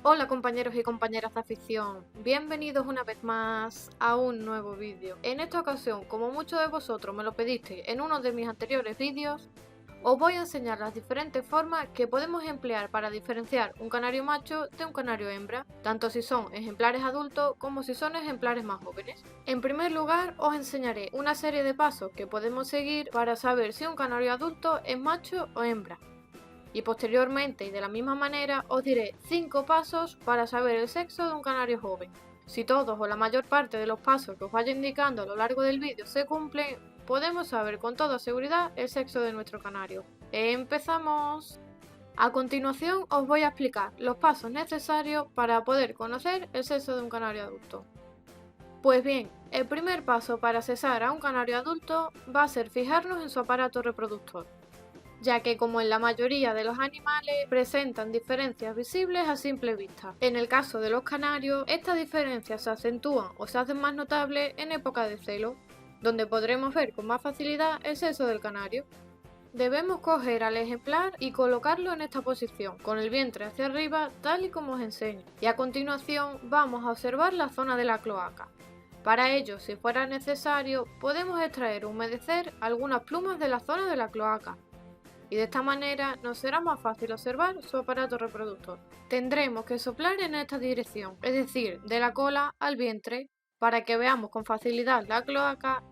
Hola compañeros y compañeras de afición, bienvenidos una vez más a un nuevo vídeo. En esta ocasión, como muchos de vosotros me lo pedisteis en uno de mis anteriores vídeos, os voy a enseñar las diferentes formas que podemos emplear para diferenciar un canario macho de un canario hembra, tanto si son ejemplares adultos como si son ejemplares más jóvenes. En primer lugar, os enseñaré una serie de pasos que podemos seguir para saber si un canario adulto es macho o hembra. Y posteriormente y de la misma manera os diré 5 pasos para saber el sexo de un canario joven. Si todos o la mayor parte de los pasos que os vaya indicando a lo largo del vídeo se cumplen, podemos saber con toda seguridad el sexo de nuestro canario. ¡Empezamos! A continuación os voy a explicar los pasos necesarios para poder conocer el sexo de un canario adulto. Pues bien, el primer paso para cesar a un canario adulto va a ser fijarnos en su aparato reproductor, ya que como en la mayoría de los animales presentan diferencias visibles a simple vista. En el caso de los canarios, estas diferencias se acentúan o se hacen más notables en época de celo, donde podremos ver con más facilidad el sexo del canario. Debemos coger al ejemplar y colocarlo en esta posición, con el vientre hacia arriba tal y como os enseño, y a continuación vamos a observar la zona de la cloaca. Para ello, si fuera necesario, podemos extraer o humedecer algunas plumas de la zona de la cloaca, y de esta manera nos será más fácil observar su aparato reproductor. Tendremos que soplar en esta dirección, es decir, de la cola al vientre, para que veamos con facilidad la cloaca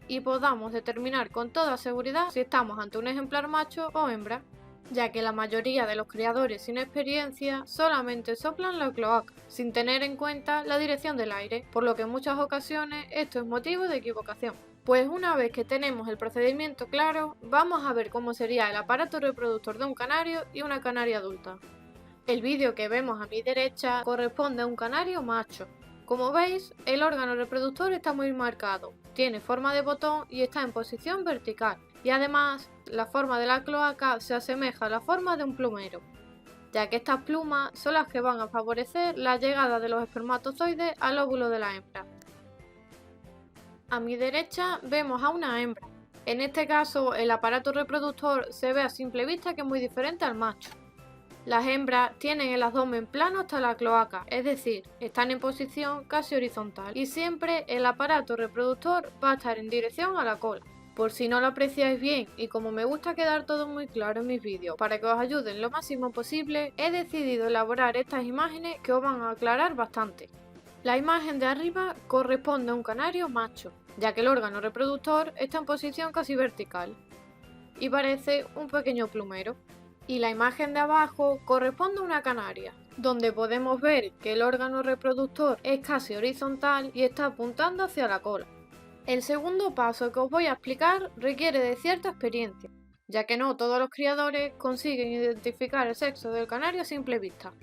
y podamos determinar con toda seguridad si estamos ante un ejemplar macho o hembra, ya que la mayoría de los criadores sin experiencia solamente soplan la cloaca, sin tener en cuenta la dirección del aire, por lo que en muchas ocasiones esto es motivo de equivocación. Pues una vez que tenemos el procedimiento claro, vamos a ver cómo sería el aparato reproductor de un canario y una canaria adulta. El vídeo que vemos a mi derecha corresponde a un canario macho. Como veis, el órgano reproductor está muy marcado, tiene forma de botón y está en posición vertical, y además la forma de la cloaca se asemeja a la forma de un plumero, ya que estas plumas son las que van a favorecer la llegada de los espermatozoides al óvulo de la hembra. A mi derecha vemos a una hembra. En este caso, el aparato reproductor se ve a simple vista que es muy diferente al macho. Las hembras tienen el abdomen plano hasta la cloaca, es decir, están en posición casi horizontal, y siempre el aparato reproductor va a estar en dirección a la cola. Por si no lo apreciáis bien y como me gusta quedar todo muy claro en mis vídeos para que os ayuden lo máximo posible, he decidido elaborar estas imágenes que os van a aclarar bastante. La imagen de arriba corresponde a un canario macho, ya que el órgano reproductor está en posición casi vertical y parece un pequeño plumero. Y la imagen de abajo corresponde a una canaria, donde podemos ver que el órgano reproductor es casi horizontal y está apuntando hacia la cola. El segundo paso que os voy a explicar requiere de cierta experiencia, ya que no todos los criadores consiguen identificar el sexo del canario a simple vista.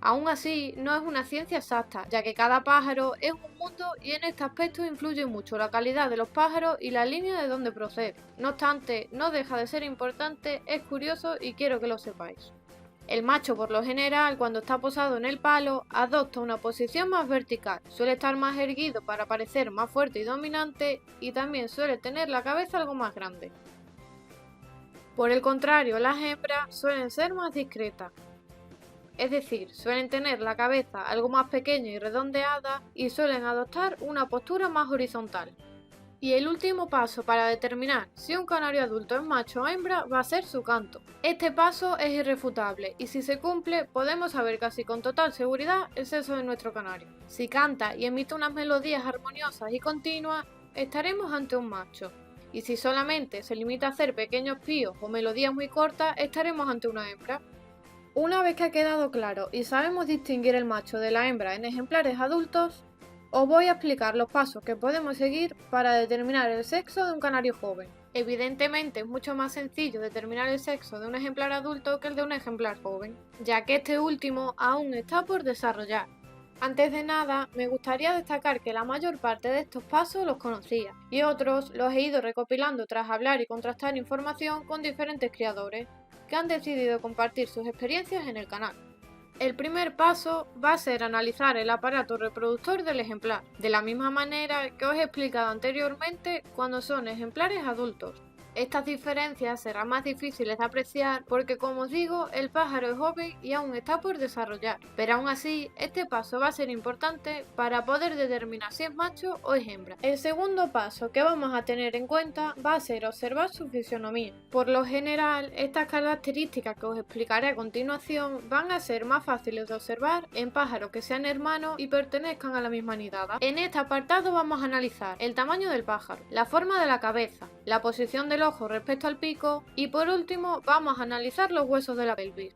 Aún así, no es una ciencia exacta, ya que cada pájaro es un mundo y en este aspecto influye mucho la calidad de los pájaros y la línea de donde procede. No obstante, no deja de ser importante, es curioso y quiero que lo sepáis. El macho por lo general, cuando está posado en el palo, adopta una posición más vertical, suele estar más erguido para parecer más fuerte y dominante y también suele tener la cabeza algo más grande. Por el contrario, las hembras suelen ser más discretas. Es decir, suelen tener la cabeza algo más pequeña y redondeada y suelen adoptar una postura más horizontal. Y el último paso para determinar si un canario adulto es macho o hembra va a ser su canto. Este paso es irrefutable y si se cumple podemos saber casi con total seguridad el sexo de nuestro canario. Si canta y emite unas melodías armoniosas y continuas, estaremos ante un macho. Y si solamente se limita a hacer pequeños píos o melodías muy cortas, estaremos ante una hembra. Una vez que ha quedado claro y sabemos distinguir el macho de la hembra en ejemplares adultos, os voy a explicar los pasos que podemos seguir para determinar el sexo de un canario joven. Evidentemente es mucho más sencillo determinar el sexo de un ejemplar adulto que el de un ejemplar joven, ya que este último aún está por desarrollar. Antes de nada, me gustaría destacar que la mayor parte de estos pasos los conocía, y otros los he ido recopilando tras hablar y contrastar información con diferentes criadores, que han decidido compartir sus experiencias en el canal. El primer paso va a ser analizar el aparato reproductor del ejemplar, de la misma manera que os he explicado anteriormente cuando son ejemplares adultos. Estas diferencias serán más difíciles de apreciar porque, como os digo, el pájaro es joven y aún está por desarrollar, pero aún así este paso va a ser importante para poder determinar si es macho o es hembra. El segundo paso que vamos a tener en cuenta va a ser observar su fisonomía. Por lo general, estas características que os explicaré a continuación van a ser más fáciles de observar en pájaros que sean hermanos y pertenezcan a la misma nidada. En este apartado vamos a analizar el tamaño del pájaro, la forma de la cabeza, la posición del ojo respecto al pico y por último vamos a analizar los huesos de la pelvis.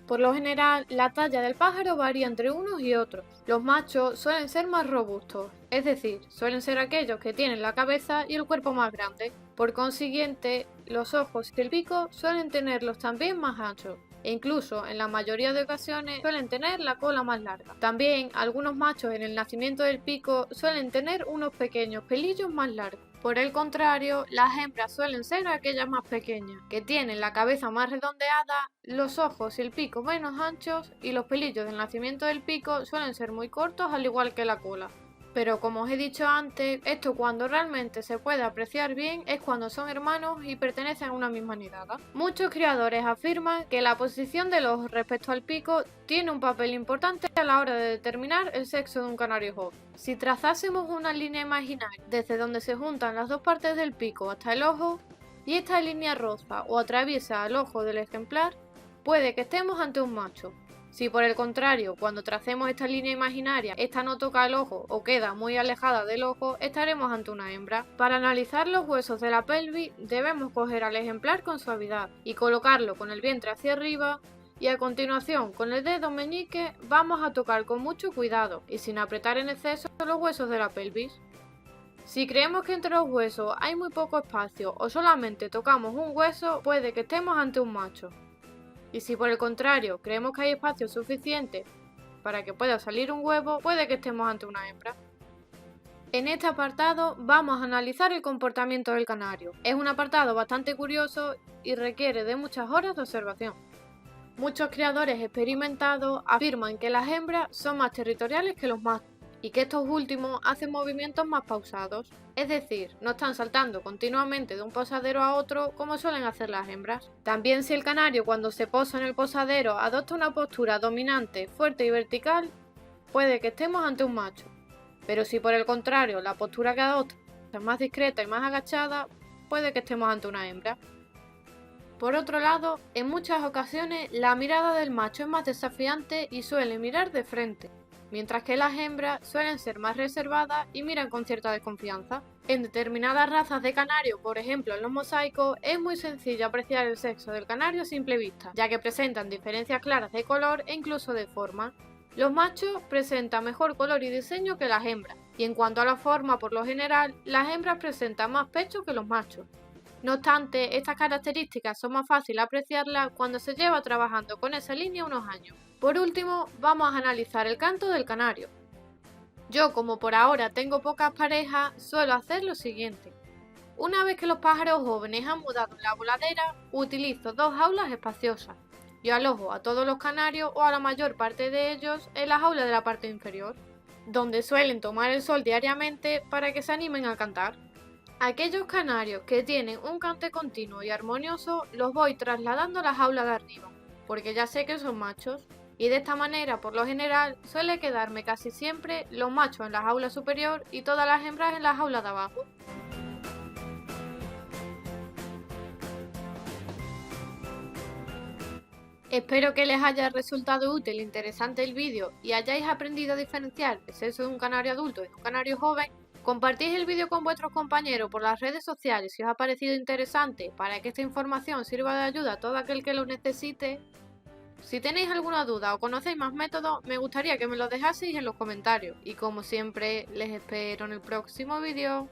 Por lo general, la talla del pájaro varía entre unos y otros. Los machos suelen ser más robustos, es decir, suelen ser aquellos que tienen la cabeza y el cuerpo más grande. Por consiguiente, los ojos y el pico suelen tenerlos también más anchos. E incluso en la mayoría de ocasiones suelen tener la cola más larga. También algunos machos en el nacimiento del pico suelen tener unos pequeños pelillos más largos. Por el contrario, las hembras suelen ser aquellas más pequeñas, que tienen la cabeza más redondeada, los ojos y el pico menos anchos y los pelillos del nacimiento del pico suelen ser muy cortos al igual que la cola. Pero como os he dicho antes, esto cuando realmente se puede apreciar bien es cuando son hermanos y pertenecen a una misma nidada. Muchos criadores afirman que la posición del ojo respecto al pico tiene un papel importante a la hora de determinar el sexo de un canario joven. Si trazásemos una línea imaginaria desde donde se juntan las dos partes del pico hasta el ojo, y esta línea roza o atraviesa el ojo del ejemplar, puede que estemos ante un macho. Si por el contrario, cuando tracemos esta línea imaginaria, esta no toca el ojo o queda muy alejada del ojo, estaremos ante una hembra. Para analizar los huesos de la pelvis, debemos coger al ejemplar con suavidad y colocarlo con el vientre hacia arriba, y a continuación con el dedo meñique vamos a tocar con mucho cuidado y sin apretar en exceso los huesos de la pelvis. Si creemos que entre los huesos hay muy poco espacio o solamente tocamos un hueso, puede que estemos ante un macho. Y si por el contrario creemos que hay espacio suficiente para que pueda salir un huevo, puede que estemos ante una hembra. En este apartado vamos a analizar el comportamiento del canario. Es un apartado bastante curioso y requiere de muchas horas de observación. Muchos criadores experimentados afirman que las hembras son más territoriales que los machos y que estos últimos hacen movimientos más pausados, es decir, no están saltando continuamente de un posadero a otro como suelen hacer las hembras. También si el canario cuando se posa en el posadero adopta una postura dominante, fuerte y vertical, puede que estemos ante un macho, pero si por el contrario la postura que adopta es más discreta y más agachada, puede que estemos ante una hembra. Por otro lado, en muchas ocasiones la mirada del macho es más desafiante y suele mirar de frente, mientras que las hembras suelen ser más reservadas y miran con cierta desconfianza. En determinadas razas de canario, por ejemplo en los mosaicos, es muy sencillo apreciar el sexo del canario a simple vista, ya que presentan diferencias claras de color e incluso de forma. Los machos presentan mejor color y diseño que las hembras, y en cuanto a la forma, por lo general, las hembras presentan más pecho que los machos. No obstante, estas características son más fáciles apreciarlas cuando se lleva trabajando con esa línea unos años. Por último, vamos a analizar el canto del canario. Yo, como por ahora tengo pocas parejas, suelo hacer lo siguiente. Una vez que los pájaros jóvenes han mudado en la voladera, utilizo dos jaulas espaciosas. Yo alojo a todos los canarios o a la mayor parte de ellos en la jaula de la parte inferior, donde suelen tomar el sol diariamente para que se animen a cantar. Aquellos canarios que tienen un cante continuo y armonioso los voy trasladando a la jaula de arriba, porque ya sé que son machos. Y de esta manera, por lo general, suele quedarme casi siempre los machos en la jaula superior y todas las hembras en la jaula de abajo. Espero que les haya resultado útil e interesante el vídeo y hayáis aprendido a diferenciar el sexo de un canario adulto y de un canario joven. Compartid el vídeo con vuestros compañeros por las redes sociales si os ha parecido interesante para que esta información sirva de ayuda a todo aquel que lo necesite. Si tenéis alguna duda o conocéis más métodos, me gustaría que me lo dejaseis en los comentarios. Y como siempre, les espero en el próximo vídeo.